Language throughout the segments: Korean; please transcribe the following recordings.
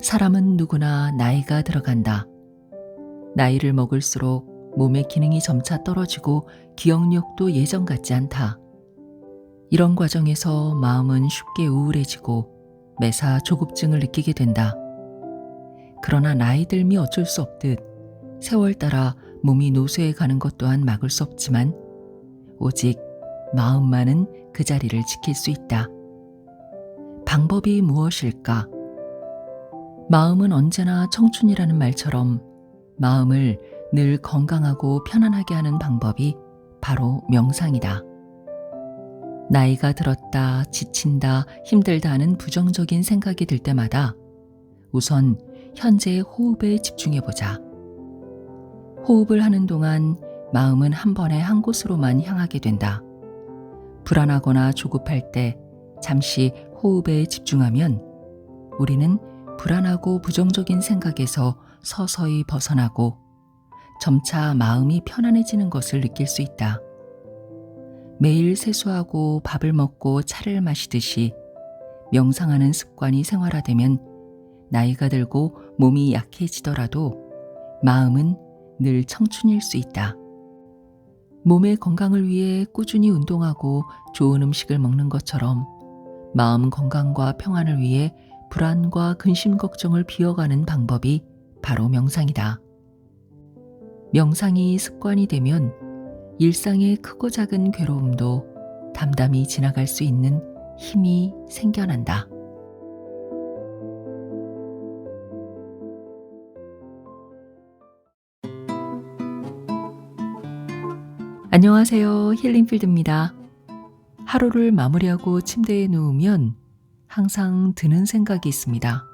사람은 누구나 나이가 들어간다. 나이를 먹을수록 몸의 기능이 점차 떨어지고 기억력도 예전 같지 않다. 이런 과정에서 마음은 쉽게 우울해지고 매사 조급증을 느끼게 된다. 그러나 나이 들미 어쩔 수 없듯 세월 따라 몸이 노쇠해 가는 것 또한 막을 수 없지만 오직 마음만은 그 자리를 지킬 수 있다. 방법이 무엇일까? 마음은 언제나 청춘이라는 말처럼 마음을 늘 건강하고 편안하게 하는 방법이 바로 명상이다. 나이가 들었다, 지친다, 힘들다 하는 부정적인 생각이 들 때마다 우선 현재의 호흡에 집중해보자. 호흡을 하는 동안 마음은 한 번에 한 곳으로만 향하게 된다. 불안하거나 조급할 때 잠시 호흡에 집중하면 우리는 불안하고 부정적인 생각에서 서서히 벗어나고 점차 마음이 편안해지는 것을 느낄 수 있다. 매일 세수하고 밥을 먹고 차를 마시듯이 명상하는 습관이 생활화되면 나이가 들고 몸이 약해지더라도 마음은 늘 청춘일 수 있다. 몸의 건강을 위해 꾸준히 운동하고 좋은 음식을 먹는 것처럼 마음 건강과 평안을 위해 불안과 근심 걱정을 비워가는 방법이 바로 명상이다. 명상이 습관이 되면 일상의 크고 작은 괴로움도 담담히 지나갈 수 있는 힘이 생겨난다. 안녕하세요. 힐링필드입니다. 하루를 마무리하고 침대에 누우면 항상 드는 생각이 있습니다.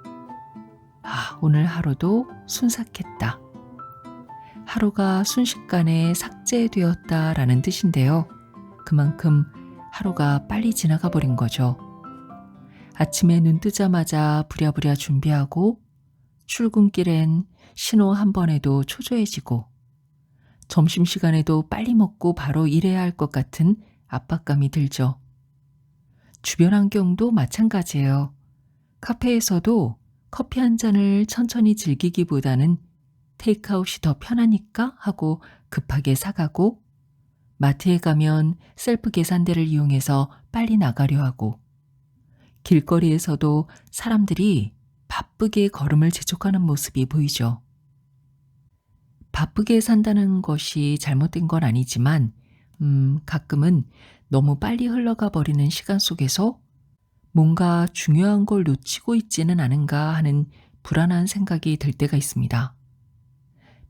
오늘 하루도 순삭했다. 하루가 순식간에 삭제되었다라는 뜻인데요. 그만큼 하루가 빨리 지나가 버린 거죠. 아침에 눈 뜨자마자 부랴부랴 준비하고 출근길엔 신호 한 번에도 초조해지고 점심시간에도 빨리 먹고 바로 일해야 할 것 같은 압박감이 들죠. 주변 환경도 마찬가지예요. 카페에서도 커피 한 잔을 천천히 즐기기보다는 테이크아웃이 더 편하니까 하고 급하게 사가고 마트에 가면 셀프 계산대를 이용해서 빨리 나가려 하고 길거리에서도 사람들이 바쁘게 걸음을 재촉하는 모습이 보이죠. 바쁘게 산다는 것이 잘못된 건 아니지만 가끔은 너무 빨리 흘러가 버리는 시간 속에서 뭔가 중요한 걸 놓치고 있지는 않은가 하는 불안한 생각이 들 때가 있습니다.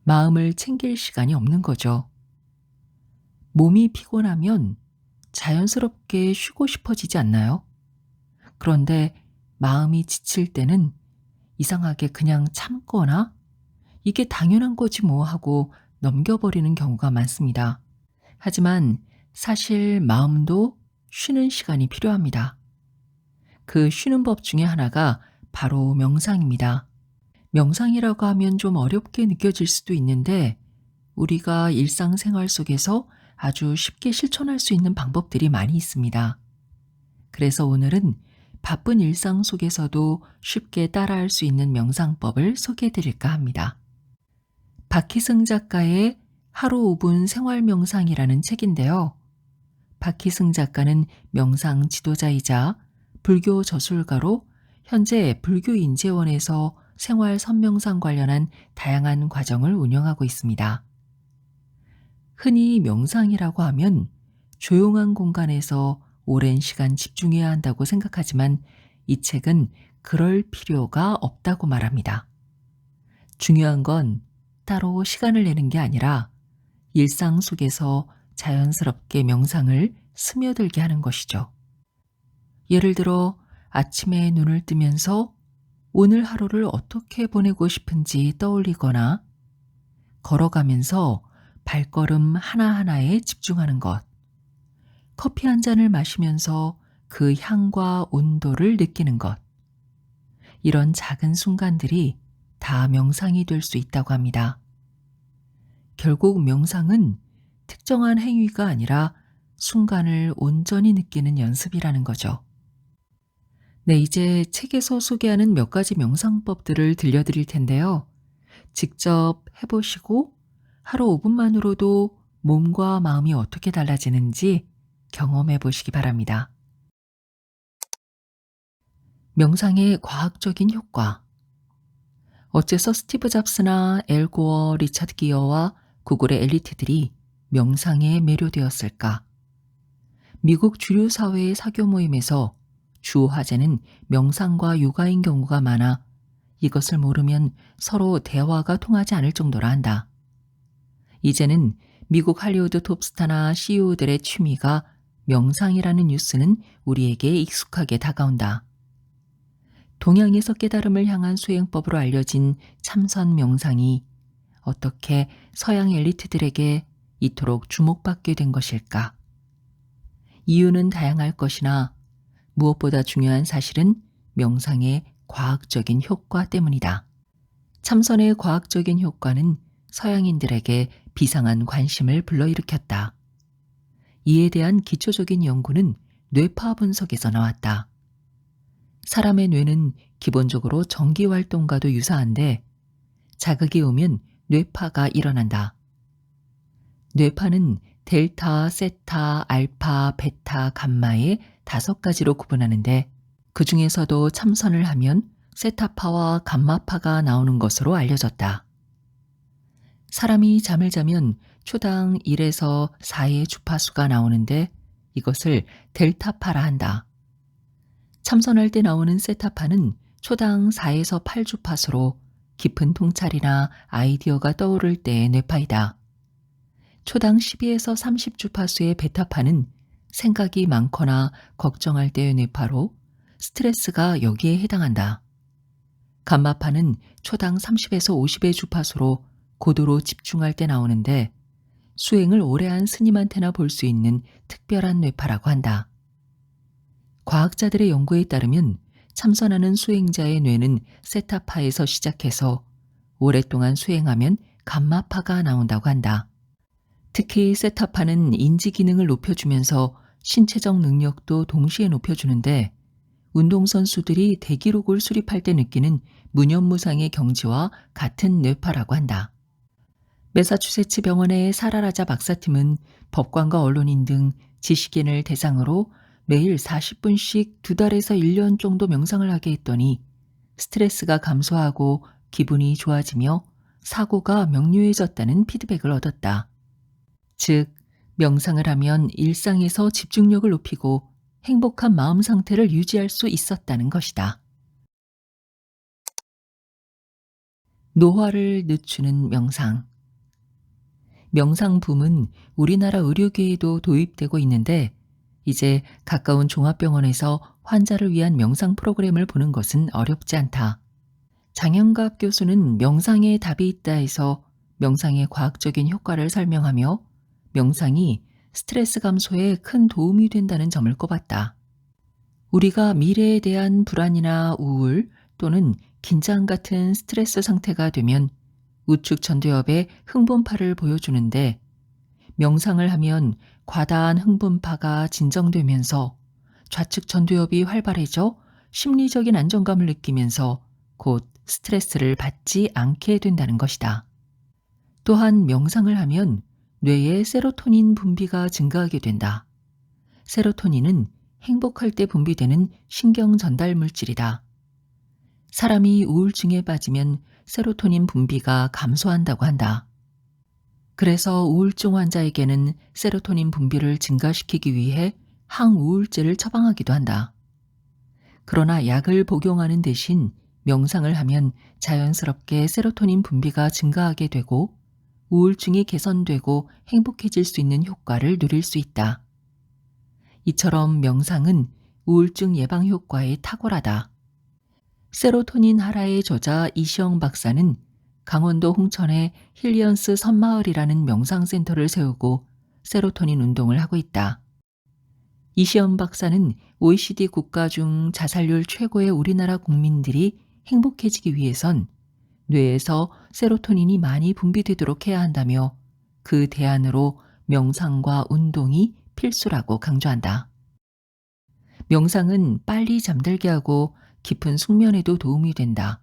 마음을 챙길 시간이 없는 거죠. 몸이 피곤하면 자연스럽게 쉬고 싶어지지 않나요? 그런데 마음이 지칠 때는 이상하게 그냥 참거나 이게 당연한 거지 뭐 하고 넘겨버리는 경우가 많습니다. 하지만 사실 마음도 쉬는 시간이 필요합니다. 그 쉬는 법 중에 하나가 바로 명상입니다. 명상이라고 하면 좀 어렵게 느껴질 수도 있는데 우리가 일상생활 속에서 아주 쉽게 실천할 수 있는 방법들이 많이 있습니다. 그래서 오늘은 바쁜 일상 속에서도 쉽게 따라할 수 있는 명상법을 소개해 드릴까 합니다. 박희승 작가의 하루 5분 생활 명상이라는 책인데요. 박희승 작가는 명상 지도자이자 불교 저술가로 현재 불교인재원에서 생활 선명상 관련한 다양한 과정을 운영하고 있습니다. 흔히 명상이라고 하면 조용한 공간에서 오랜 시간 집중해야 한다고 생각하지만 이 책은 그럴 필요가 없다고 말합니다. 중요한 건 따로 시간을 내는 게 아니라 일상 속에서 자연스럽게 명상을 스며들게 하는 것이죠. 예를 들어 아침에 눈을 뜨면서 오늘 하루를 어떻게 보내고 싶은지 떠올리거나 걸어가면서 발걸음 하나하나에 집중하는 것, 커피 한 잔을 마시면서 그 향과 온도를 느끼는 것, 이런 작은 순간들이 다 명상이 될 수 있다고 합니다. 결국 명상은 특정한 행위가 아니라 순간을 온전히 느끼는 연습이라는 거죠. 네, 이제 책에서 소개하는 몇 가지 명상법들을 들려드릴 텐데요. 직접 해보시고 하루 5분만으로도 몸과 마음이 어떻게 달라지는지 경험해 보시기 바랍니다. 명상의 과학적인 효과. 어째서 스티브 잡스나 엘 고어, 리차드 기어와 구글의 엘리트들이 명상에 매료되었을까? 미국 주류 사회의 사교 모임에서 주 화제는 명상과 요가인 경우가 많아 이것을 모르면 서로 대화가 통하지 않을 정도라 한다. 이제는 미국 할리우드 톱스타나 CEO들의 취미가 명상이라는 뉴스는 우리에게 익숙하게 다가온다. 동양에서 깨달음을 향한 수행법으로 알려진 참선 명상이 어떻게 서양 엘리트들에게 이토록 주목받게 된 것일까? 이유는 다양할 것이나 무엇보다 중요한 사실은 명상의 과학적인 효과 때문이다. 참선의 과학적인 효과는 서양인들에게 비상한 관심을 불러일으켰다. 이에 대한 기초적인 연구는 뇌파 분석에서 나왔다. 사람의 뇌는 기본적으로 전기 활동과도 유사한데 자극이 오면 뇌파가 일어난다. 뇌파는 델타, 세타, 알파, 베타, 감마의 5가지로 구분하는데 그 중에서도 참선을 하면 세타파와 감마파가 나오는 것으로 알려졌다. 사람이 잠을 자면 초당 1에서 4의 주파수가 나오는데 이것을 델타파라 한다. 참선할 때 나오는 세타파는 초당 4에서 8 주파수로 깊은 통찰이나 아이디어가 떠오를 때의 뇌파이다. 초당 12에서 30 주파수의 베타파는 생각이 많거나 걱정할 때의 뇌파로 스트레스가 여기에 해당한다. 감마파는 초당 30에서 50의 주파수로 고도로 집중할 때 나오는데 수행을 오래 한 스님한테나 볼 수 있는 특별한 뇌파라고 한다. 과학자들의 연구에 따르면 참선하는 수행자의 뇌는 세타파에서 시작해서 오랫동안 수행하면 감마파가 나온다고 한다. 특히 세타파는 인지 기능을 높여주면서 신체적 능력도 동시에 높여주는데 운동선수들이 대기록을 수립할 때 느끼는 무념무상의 경지와 같은 뇌파라고 한다. 매사추세츠 병원의 사라라자 박사팀은 법관과 언론인 등 지식인을 대상으로 매일 40분씩 2달에서 1년 정도 명상을 하게 했더니 스트레스가 감소하고 기분이 좋아지며 사고가 명료해졌다는 피드백을 얻었다. 즉, 명상을 하면 일상에서 집중력을 높이고 행복한 마음 상태를 유지할 수 있었다는 것이다. 노화를 늦추는 명상. 명상 붐은 우리나라 의료계에도 도입되고 있는데 이제 가까운 종합병원에서 환자를 위한 명상 프로그램을 보는 것은 어렵지 않다. 장영갑 교수는 명상에 답이 있다 해서 명상의 과학적인 효과를 설명하며 명상이 스트레스 감소에 큰 도움이 된다는 점을 꼽았다. 우리가 미래에 대한 불안이나 우울 또는 긴장 같은 스트레스 상태가 되면 우측 전두엽의 흥분파를 보여주는데 명상을 하면 과다한 흥분파가 진정되면서 좌측 전두엽이 활발해져 심리적인 안정감을 느끼면서 곧 스트레스를 받지 않게 된다는 것이다. 또한 명상을 하면 뇌의 세로토닌 분비가 증가하게 된다. 세로토닌은 행복할 때 분비되는 신경 전달 물질이다. 사람이 우울증에 빠지면 세로토닌 분비가 감소한다고 한다. 그래서 우울증 환자에게는 세로토닌 분비를 증가시키기 위해 항우울제를 처방하기도 한다. 그러나 약을 복용하는 대신 명상을 하면 자연스럽게 세로토닌 분비가 증가하게 되고 우울증이 개선되고 행복해질 수 있는 효과를 누릴 수 있다. 이처럼 명상은 우울증 예방 효과에 탁월하다. 세로토닌 하라의 저자 이시영 박사는 강원도 홍천에 힐리언스 섬마을이라는 명상센터를 세우고 세로토닌 운동을 하고 있다. 이시영 박사는 OECD 국가 중 자살률 최고의 우리나라 국민들이 행복해지기 위해선 뇌에서 세로토닌이 많이 분비되도록 해야 한다며 그 대안으로 명상과 운동이 필수라고 강조한다. 명상은 빨리 잠들게 하고 깊은 숙면에도 도움이 된다.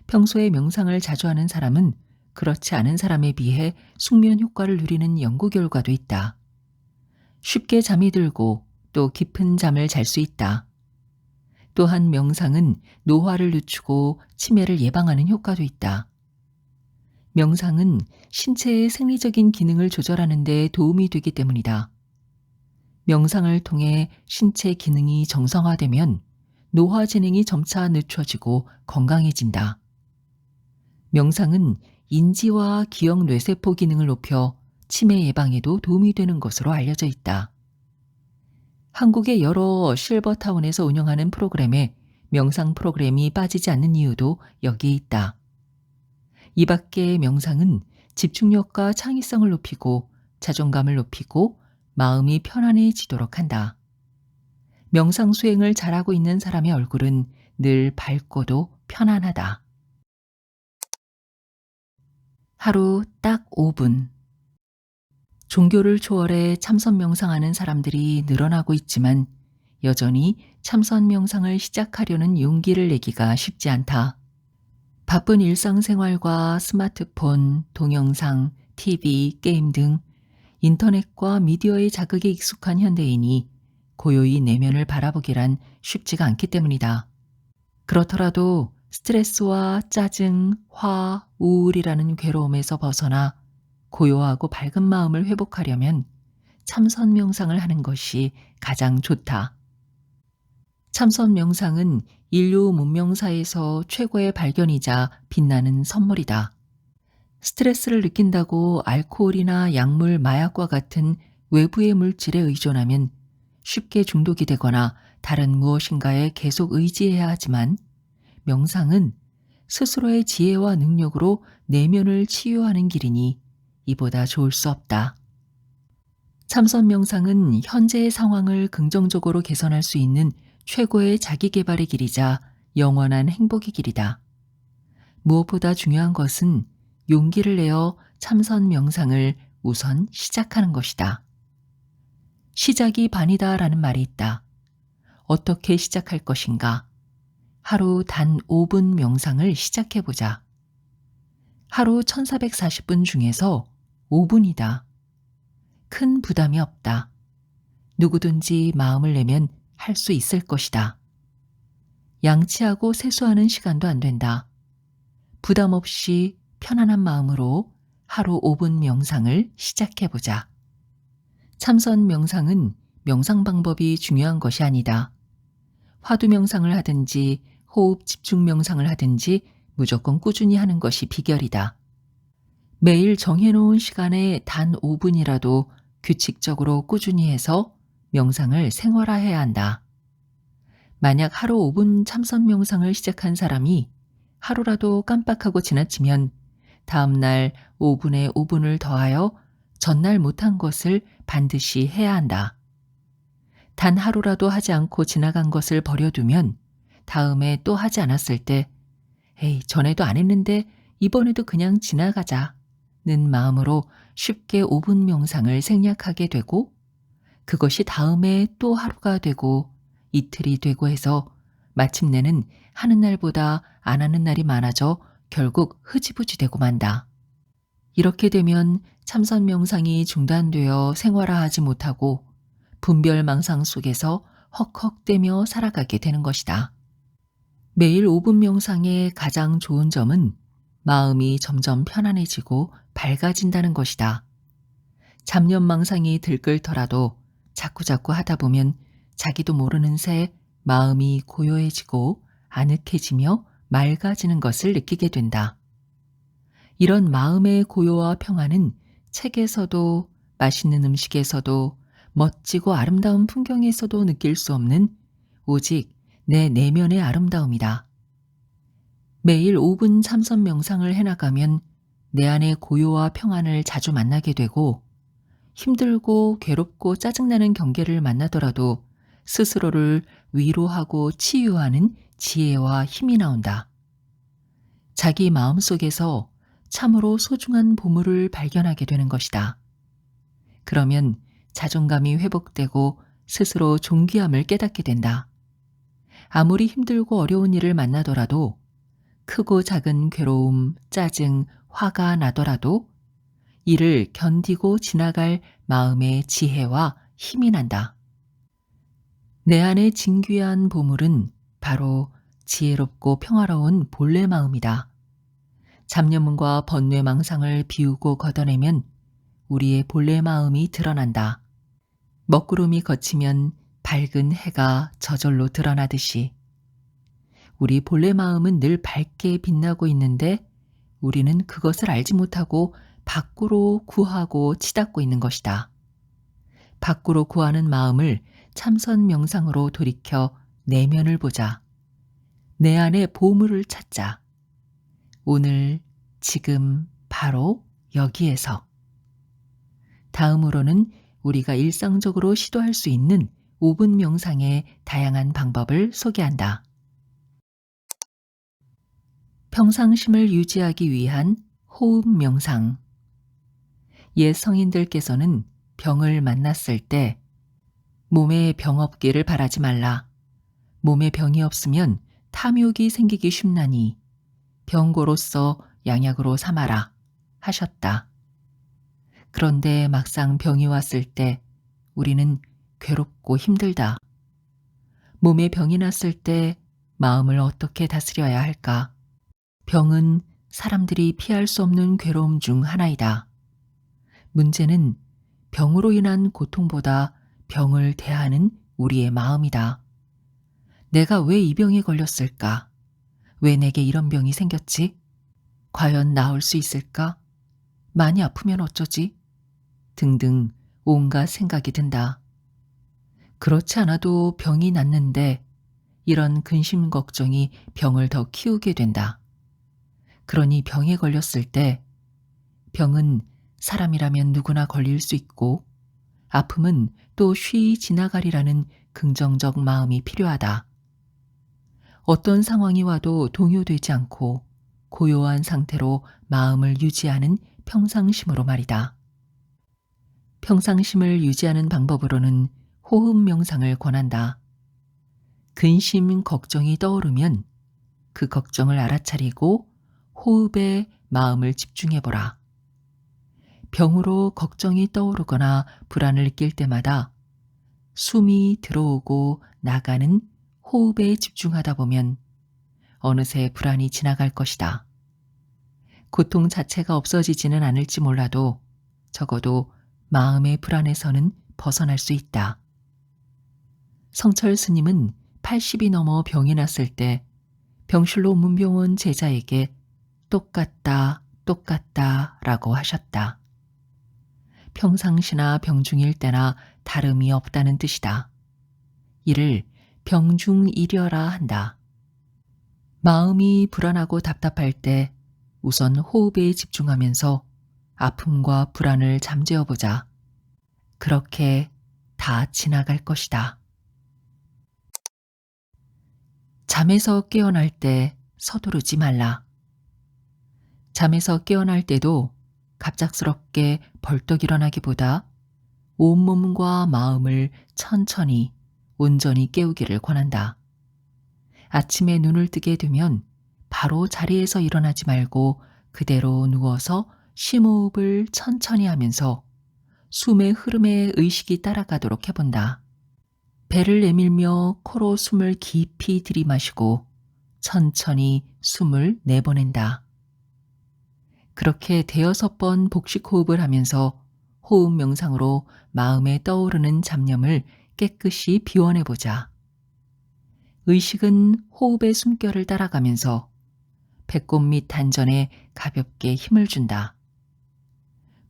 평소에 명상을 자주 하는 사람은 그렇지 않은 사람에 비해 숙면 효과를 누리는 연구 결과도 있다. 쉽게 잠이 들고 또 깊은 잠을 잘 수 있다. 또한 명상은 노화를 늦추고 치매를 예방하는 효과도 있다. 명상은 신체의 생리적인 기능을 조절하는 데 도움이 되기 때문이다. 명상을 통해 신체 기능이 정상화되면 노화 진행이 점차 늦춰지고 건강해진다. 명상은 인지와 기억 뇌세포 기능을 높여 치매 예방에도 도움이 되는 것으로 알려져 있다. 한국의 여러 실버타운에서 운영하는 프로그램에 명상 프로그램이 빠지지 않는 이유도 여기에 있다. 이 밖에 명상은 집중력과 창의성을 높이고 자존감을 높이고 마음이 편안해지도록 한다. 명상 수행을 잘하고 있는 사람의 얼굴은 늘 밝고도 편안하다. 하루 딱 5분. 종교를 초월해 참선 명상하는 사람들이 늘어나고 있지만 여전히 참선 명상을 시작하려는 용기를 내기가 쉽지 않다. 바쁜 일상생활과 스마트폰, 동영상, TV, 게임 등 인터넷과 미디어의 자극에 익숙한 현대인이 고요히 내면을 바라보기란 쉽지가 않기 때문이다. 그렇더라도 스트레스와 짜증, 화, 우울이라는 괴로움에서 벗어나 고요하고 밝은 마음을 회복하려면 참선 명상을 하는 것이 가장 좋다. 참선 명상은 인류 문명사에서 최고의 발견이자 빛나는 선물이다. 스트레스를 느낀다고 알코올이나 약물, 마약과 같은 외부의 물질에 의존하면 쉽게 중독이 되거나 다른 무엇인가에 계속 의지해야 하지만 명상은 스스로의 지혜와 능력으로 내면을 치유하는 길이니 이보다 좋을 수 없다. 참선 명상은 현재의 상황을 긍정적으로 개선할 수 있는 최고의 자기계발의 길이자 영원한 행복의 길이다. 무엇보다 중요한 것은 용기를 내어 참선 명상을 우선 시작하는 것이다. 시작이 반이다라는 말이 있다. 어떻게 시작할 것인가? 하루 단 5분 명상을 시작해보자. 하루 1440분 중에서 5분이다. 큰 부담이 없다. 누구든지 마음을 내면 할 수 있을 것이다. 양치하고 세수하는 시간도 안 된다. 부담 없이 편안한 마음으로 하루 5분 명상을 시작해보자. 참선 명상은 명상 방법이 중요한 것이 아니다. 화두 명상을 하든지 호흡 집중 명상을 하든지 무조건 꾸준히 하는 것이 비결이다. 매일 정해놓은 시간에 단 5분이라도 규칙적으로 꾸준히 해서 명상을 생활화해야 한다. 만약 하루 5분 참선 명상을 시작한 사람이 하루라도 깜빡하고 지나치면 다음날 5분에 5분을 더하여 전날 못한 것을 반드시 해야 한다. 단 하루라도 하지 않고 지나간 것을 버려두면 다음에 또 하지 않았을 때 에이, 전에도 안 했는데 이번에도 그냥 지나가자는 마음으로 쉽게 5분 명상을 생략하게 되고 그것이 다음에 또 하루가 되고 이틀이 되고 해서 마침내는 하는 날보다 안 하는 날이 많아져 결국 흐지부지 되고 만다. 이렇게 되면 참선 명상이 중단되어 생활화하지 못하고 분별망상 속에서 헉헉대며 살아가게 되는 것이다. 매일 5분 명상의 가장 좋은 점은 마음이 점점 편안해지고 밝아진다는 것이다. 잡념망상이 들끓더라도 자꾸자꾸 하다 보면 자기도 모르는 새 마음이 고요해지고 아늑해지며 맑아지는 것을 느끼게 된다. 이런 마음의 고요와 평안은 책에서도 맛있는 음식에서도 멋지고 아름다운 풍경에서도 느낄 수 없는 오직 내 내면의 아름다움이다. 매일 5분 참선 명상을 해나가면 내 안의 고요와 평안을 자주 만나게 되고 힘들고 괴롭고 짜증나는 경계를 만나더라도 스스로를 위로하고 치유하는 지혜와 힘이 나온다. 자기 마음속에서 참으로 소중한 보물을 발견하게 되는 것이다. 그러면 자존감이 회복되고 스스로 존귀함을 깨닫게 된다. 아무리 힘들고 어려운 일을 만나더라도 크고 작은 괴로움, 짜증, 화가 나더라도 이를 견디고 지나갈 마음의 지혜와 힘이 난다. 내 안의 진귀한 보물은 바로 지혜롭고 평화로운 본래 마음이다. 잡념과 번뇌망상을 비우고 걷어내면 우리의 본래 마음이 드러난다. 먹구름이 걷히면 밝은 해가 저절로 드러나듯이 우리 본래 마음은 늘 밝게 빛나고 있는데 우리는 그것을 알지 못하고 밖으로 구하고 치닫고 있는 것이다. 밖으로 구하는 마음을 참선 명상으로 돌이켜 내면을 보자. 내 안에 보물을 찾자. 오늘, 지금, 바로 여기에서. 다음으로는 우리가 일상적으로 시도할 수 있는 5분 명상의 다양한 방법을 소개한다. 평상심을 유지하기 위한 호흡 명상. 옛 성인들께서는 병을 만났을 때 몸에 병 없기를 바라지 말라. 몸에 병이 없으면 탐욕이 생기기 쉽나니 병고로서 양약으로 삼아라 하셨다. 그런데 막상 병이 왔을 때 우리는 괴롭고 힘들다. 몸에 병이 났을 때 마음을 어떻게 다스려야 할까? 병은 사람들이 피할 수 없는 괴로움 중 하나이다. 문제는 병으로 인한 고통보다 병을 대하는 우리의 마음이다. 내가 왜 이 병에 걸렸을까? 왜 내게 이런 병이 생겼지? 과연 나을 수 있을까? 많이 아프면 어쩌지? 등등 온갖 생각이 든다. 그렇지 않아도 병이 났는데 이런 근심 걱정이 병을 더 키우게 된다. 그러니 병에 걸렸을 때 병은 사람이라면 누구나 걸릴 수 있고 아픔은 또 쉬이 지나가리라는 긍정적 마음이 필요하다. 어떤 상황이 와도 동요되지 않고 고요한 상태로 마음을 유지하는 평상심으로 말이다. 평상심을 유지하는 방법으로는 호흡 명상을 권한다. 근심, 걱정이 떠오르면 그 걱정을 알아차리고 호흡에 마음을 집중해보라. 병으로 걱정이 떠오르거나 불안을 느낄 때마다 숨이 들어오고 나가는 호흡에 집중하다 보면 어느새 불안이 지나갈 것이다. 고통 자체가 없어지지는 않을지 몰라도 적어도 마음의 불안에서는 벗어날 수 있다. 성철 스님은 80이 넘어 병이 났을 때 병실로 문병 온 제자에게 똑같다, 똑같다 라고 하셨다. 평상시나 병중일 때나 다름이 없다는 뜻이다. 이를 병중일여라 한다. 마음이 불안하고 답답할 때 우선 호흡에 집중하면서 아픔과 불안을 잠재워 보자. 그렇게 다 지나갈 것이다. 잠에서 깨어날 때 서두르지 말라. 잠에서 깨어날 때도 갑작스럽게 벌떡 일어나기보다 온몸과 마음을 천천히 온전히 깨우기를 권한다. 아침에 눈을 뜨게 되면 바로 자리에서 일어나지 말고 그대로 누워서 심호흡을 천천히 하면서 숨의 흐름에 의식이 따라가도록 해본다. 배를 내밀며 코로 숨을 깊이 들이마시고 천천히 숨을 내보낸다. 그렇게 대여섯 번 복식 호흡을 하면서 호흡 명상으로 마음에 떠오르는 잡념을 깨끗이 비워내보자. 의식은 호흡의 숨결을 따라가면서 배꼽 및 단전에 가볍게 힘을 준다.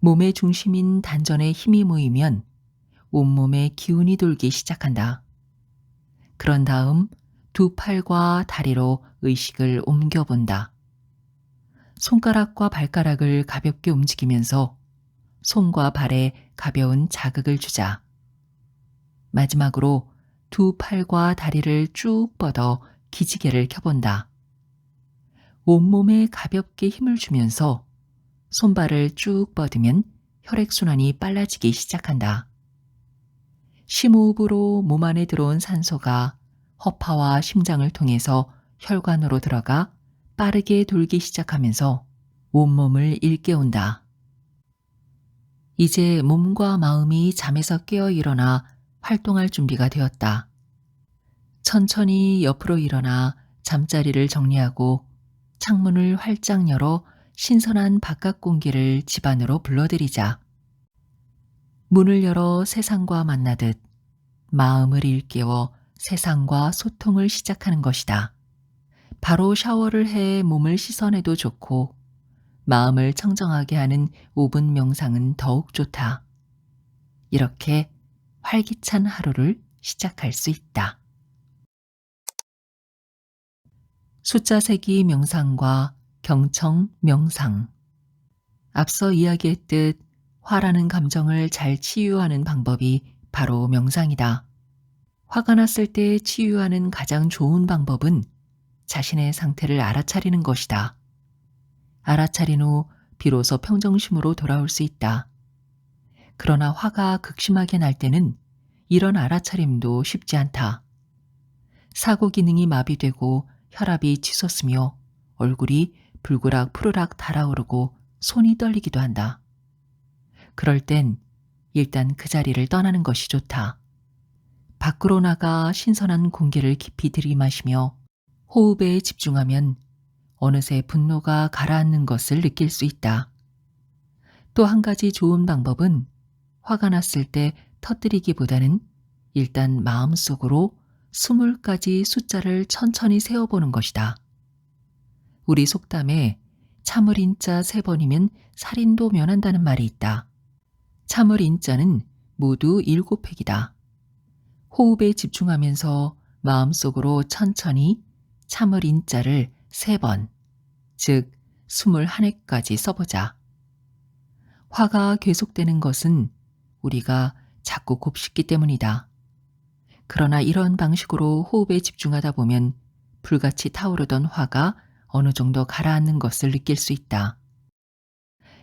몸의 중심인 단전에 힘이 모이면 온몸에 기운이 돌기 시작한다. 그런 다음 두 팔과 다리로 의식을 옮겨본다. 손가락과 발가락을 가볍게 움직이면서 손과 발에 가벼운 자극을 주자. 마지막으로 두 팔과 다리를 쭉 뻗어 기지개를 켜본다. 온몸에 가볍게 힘을 주면서 손발을 쭉 뻗으면 혈액순환이 빨라지기 시작한다. 심호흡으로 몸 안에 들어온 산소가 허파와 심장을 통해서 혈관으로 들어가 빠르게 돌기 시작하면서 온몸을 일깨운다. 이제 몸과 마음이 잠에서 깨어 일어나 활동할 준비가 되었다. 천천히 옆으로 일어나 잠자리를 정리하고 창문을 활짝 열어 신선한 바깥 공기를 집 안으로 불러들이자. 문을 열어 세상과 만나듯 마음을 일깨워 세상과 소통을 시작하는 것이다. 바로 샤워를 해 몸을 씻어내도 좋고 마음을 청정하게 하는 5분 명상은 더욱 좋다. 이렇게 활기찬 하루를 시작할 수 있다. 숫자 세기 명상과 경청 명상. 앞서 이야기했듯 화라는 감정을 잘 치유하는 방법이 바로 명상이다. 화가 났을 때 치유하는 가장 좋은 방법은 자신의 상태를 알아차리는 것이다. 알아차린 후 비로소 평정심으로 돌아올 수 있다. 그러나 화가 극심하게 날 때는 이런 알아차림도 쉽지 않다. 사고 기능이 마비되고 혈압이 치솟으며 얼굴이 불그락 푸르락 달아오르고 손이 떨리기도 한다. 그럴 땐 일단 그 자리를 떠나는 것이 좋다. 밖으로 나가 신선한 공기를 깊이 들이마시며 호흡에 집중하면 어느새 분노가 가라앉는 것을 느낄 수 있다. 또 한 가지 좋은 방법은 화가 났을 때 터뜨리기보다는 일단 마음속으로 20가지 숫자를 천천히 세어보는 것이다. 우리 속담에 참을 인자 3번이면 살인도 면한다는 말이 있다. 참을 인자는 모두 7획이다. 호흡에 집중하면서 마음속으로 천천히 참을 인자를 3번, 즉 21획까지 써보자. 화가 계속되는 것은 우리가 자꾸 곱씹기 때문이다. 그러나 이런 방식으로 호흡에 집중하다 보면 불같이 타오르던 화가 어느 정도 가라앉는 것을 느낄 수 있다.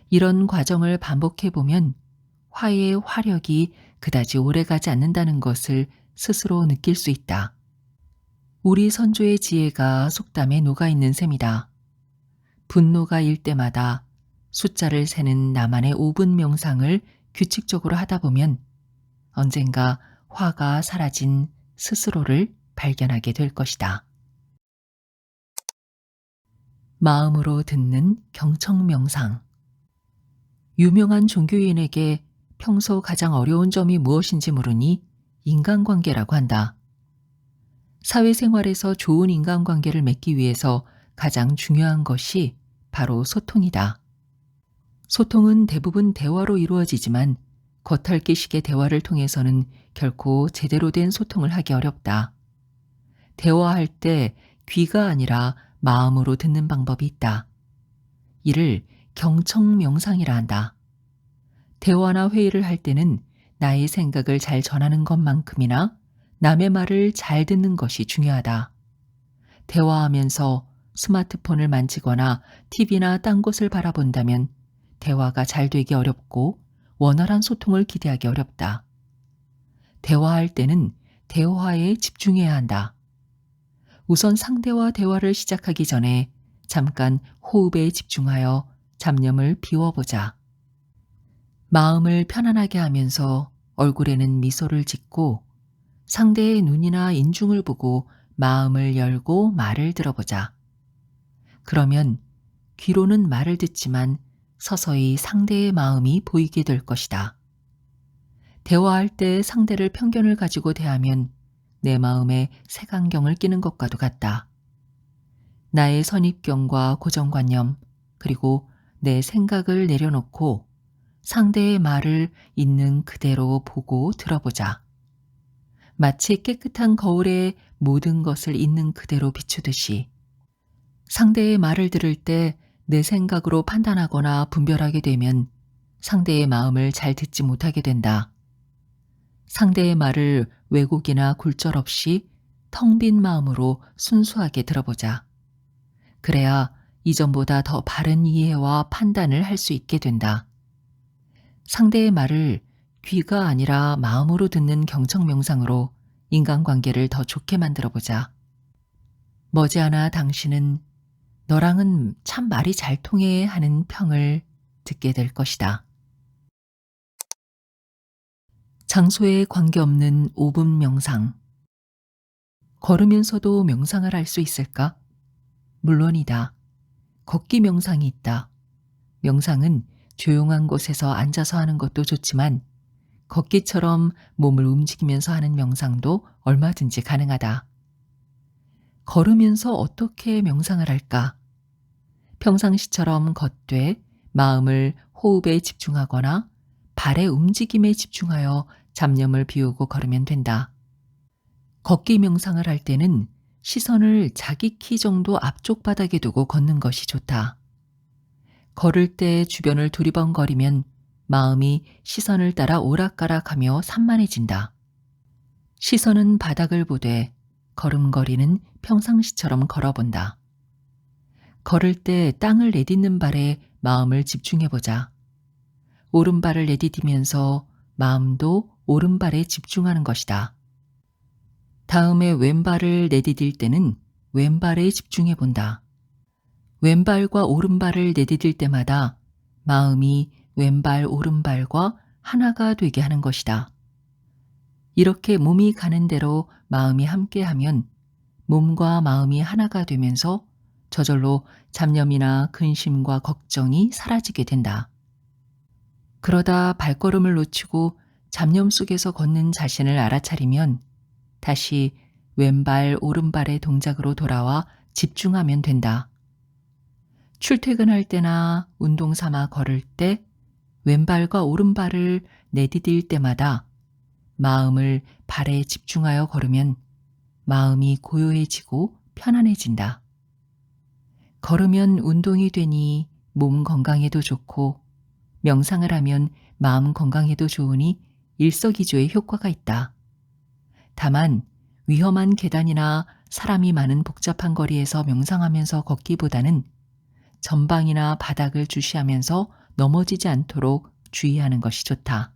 이런 과정을 반복해보면 화의 화력이 그다지 오래가지 않는다는 것을 스스로 느낄 수 있다. 우리 선조의 지혜가 속담에 녹아있는 셈이다. 분노가 일 때마다 숫자를 세는 나만의 5분 명상을 규칙적으로 하다 보면 언젠가 화가 사라진 스스로를 발견하게 될 것이다. 마음으로 듣는 경청 명상. 유명한 종교인에게 평소 가장 어려운 점이 무엇인지 물으니 인간관계라고 한다. 사회생활에서 좋은 인간관계를 맺기 위해서 가장 중요한 것이 바로 소통이다. 소통은 대부분 대화로 이루어지지만 겉핥기식의 대화를 통해서는 결코 제대로 된 소통을 하기 어렵다. 대화할 때 귀가 아니라 마음으로 듣는 방법이 있다. 이를 경청 명상이라 한다. 대화나 회의를 할 때는 나의 생각을 잘 전하는 것만큼이나 남의 말을 잘 듣는 것이 중요하다. 대화하면서 스마트폰을 만지거나 TV나 딴 곳을 바라본다면 대화가 잘 되기 어렵고 원활한 소통을 기대하기 어렵다. 대화할 때는 대화에 집중해야 한다. 우선 상대와 대화를 시작하기 전에 잠깐 호흡에 집중하여 잡념을 비워보자. 마음을 편안하게 하면서 얼굴에는 미소를 짓고 상대의 눈이나 인중을 보고 마음을 열고 말을 들어보자. 그러면 귀로는 말을 듣지만 서서히 상대의 마음이 보이게 될 것이다. 대화할 때 상대를 편견을 가지고 대하면 내 마음에 색안경을 끼는 것과도 같다. 나의 선입견과 고정관념, 그리고 내 생각을 내려놓고 상대의 말을 있는 그대로 보고 들어보자. 마치 깨끗한 거울에 모든 것을 있는 그대로 비추듯이 상대의 말을 들을 때 내 생각으로 판단하거나 분별하게 되면 상대의 마음을 잘 듣지 못하게 된다. 상대의 말을 왜곡이나 굴절 없이 텅 빈 마음으로 순수하게 들어보자. 그래야 이전보다 더 바른 이해와 판단을 할 수 있게 된다. 상대의 말을 귀가 아니라 마음으로 듣는 경청 명상으로 인간관계를 더 좋게 만들어 보자. 머지않아 당신은 너랑은 참 말이 잘 통해 하는 평을 듣게 될 것이다. 장소에 관계없는 5분 명상. 걸으면서도 명상을 할 수 있을까? 물론이다. 걷기 명상이 있다. 명상은 조용한 곳에서 앉아서 하는 것도 좋지만 걷기처럼 몸을 움직이면서 하는 명상도 얼마든지 가능하다. 걸으면서 어떻게 명상을 할까? 평상시처럼 걷되 마음을 호흡에 집중하거나 발의 움직임에 집중하여 잡념을 비우고 걸으면 된다. 걷기 명상을 할 때는 시선을 자기 키 정도 앞쪽 바닥에 두고 걷는 것이 좋다. 걸을 때 주변을 두리번거리면 마음이 시선을 따라 오락가락하며 산만해진다. 시선은 바닥을 보되 걸음걸이는 평상시처럼 걸어본다. 걸을 때 땅을 내딛는 발에 마음을 집중해보자. 오른발을 내디디면서 마음도 오른발에 집중하는 것이다. 다음에 왼발을 내디딜 때는 왼발에 집중해본다. 왼발과 오른발을 내디딜 때마다 마음이 왼발, 오른발과 하나가 되게 하는 것이다. 이렇게 몸이 가는 대로 마음이 함께하면 몸과 마음이 하나가 되면서 저절로 잡념이나 근심과 걱정이 사라지게 된다. 그러다 발걸음을 놓치고 잡념 속에서 걷는 자신을 알아차리면 다시 왼발, 오른발의 동작으로 돌아와 집중하면 된다. 출퇴근할 때나 운동 삼아 걸을 때 왼발과 오른발을 내디딜 때마다 마음을 발에 집중하여 걸으면 마음이 고요해지고 편안해진다. 걸으면 운동이 되니 몸 건강에도 좋고 명상을 하면 마음 건강에도 좋으니 일석이조의 효과가 있다. 다만 위험한 계단이나 사람이 많은 복잡한 거리에서 명상하면서 걷기보다는 전방이나 바닥을 주시하면서 넘어지지 않도록 주의하는 것이 좋다.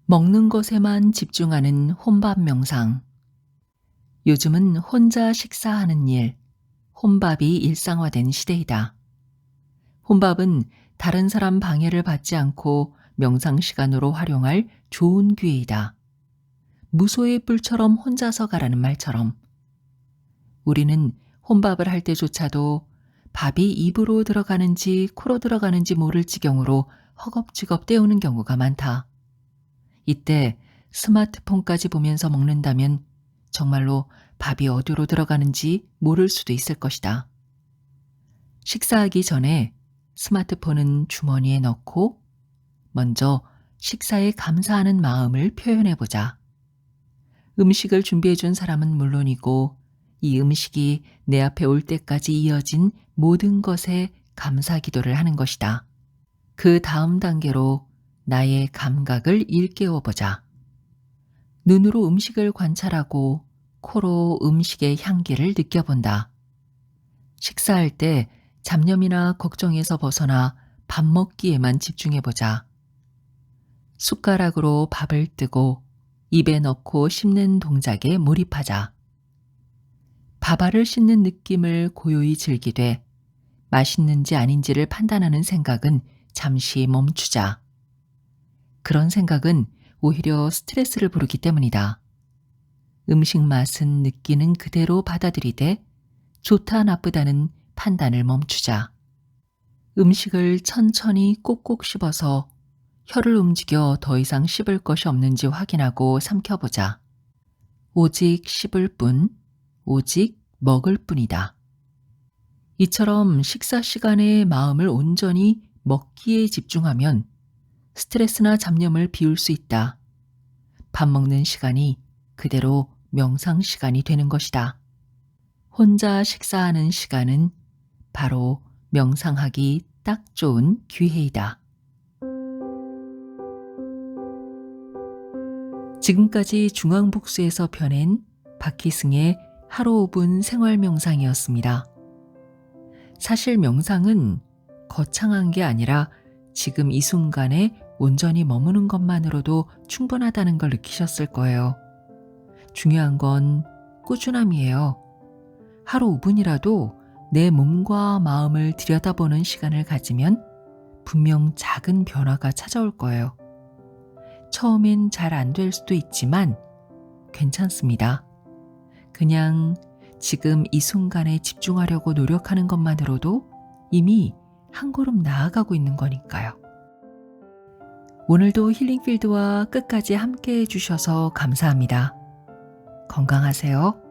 먹는 것에만 집중하는 혼밥 명상. 요즘은 혼자 식사하는 일, 혼밥이 일상화된 시대이다. 혼밥은 다른 사람 방해를 받지 않고 명상 시간으로 활용할 좋은 기회이다. 무소의 뿔처럼 혼자서 가라는 말처럼 우리는 혼밥을 할 때조차도 밥이 입으로 들어가는지 코로 들어가는지 모를 지경으로 허겁지겁 때우는 경우가 많다. 이때 스마트폰까지 보면서 먹는다면 정말로 밥이 어디로 들어가는지 모를 수도 있을 것이다. 식사하기 전에 스마트폰은 주머니에 넣고 먼저 식사에 감사하는 마음을 표현해보자. 음식을 준비해준 사람은 물론이고 이 음식이 내 앞에 올 때까지 이어진 모든 것에 감사 기도를 하는 것이다. 그 다음 단계로 나의 감각을 일깨워보자. 눈으로 음식을 관찰하고 코로 음식의 향기를 느껴본다. 식사할 때 잡념이나 걱정에서 벗어나 밥 먹기에만 집중해보자. 숟가락으로 밥을 뜨고 입에 넣고 씹는 동작에 몰입하자. 밥알을 씹는 느낌을 고요히 즐기되 맛있는지 아닌지를 판단하는 생각은 잠시 멈추자. 그런 생각은 오히려 스트레스를 부르기 때문이다. 음식 맛은 느끼는 그대로 받아들이되 좋다 나쁘다는 판단을 멈추자. 음식을 천천히 꼭꼭 씹어서 혀를 움직여 더 이상 씹을 것이 없는지 확인하고 삼켜보자. 오직 씹을 뿐, 오직 먹을 뿐이다. 이처럼 식사 시간에 마음을 온전히 먹기에 집중하면 스트레스나 잡념을 비울 수 있다. 밥 먹는 시간이 그대로 명상 시간이 되는 것이다. 혼자 식사하는 시간은 바로 명상하기 딱 좋은 기회이다. 지금까지 중앙복수에서 펴낸 박희승의 하루 5분 생활 명상이었습니다. 사실 명상은 거창한 게 아니라 지금 이 순간에 온전히 머무는 것만으로도 충분하다는 걸 느끼셨을 거예요. 중요한 건 꾸준함이에요. 하루 5분이라도 내 몸과 마음을 들여다보는 시간을 가지면 분명 작은 변화가 찾아올 거예요. 처음엔 잘 안 될 수도 있지만 괜찮습니다. 그냥 지금 이 순간에 집중하려고 노력하는 것만으로도 이미 한 걸음 나아가고 있는 거니까요. 오늘도 힐링필드와 끝까지 함께 해주셔서 감사합니다. 건강하세요.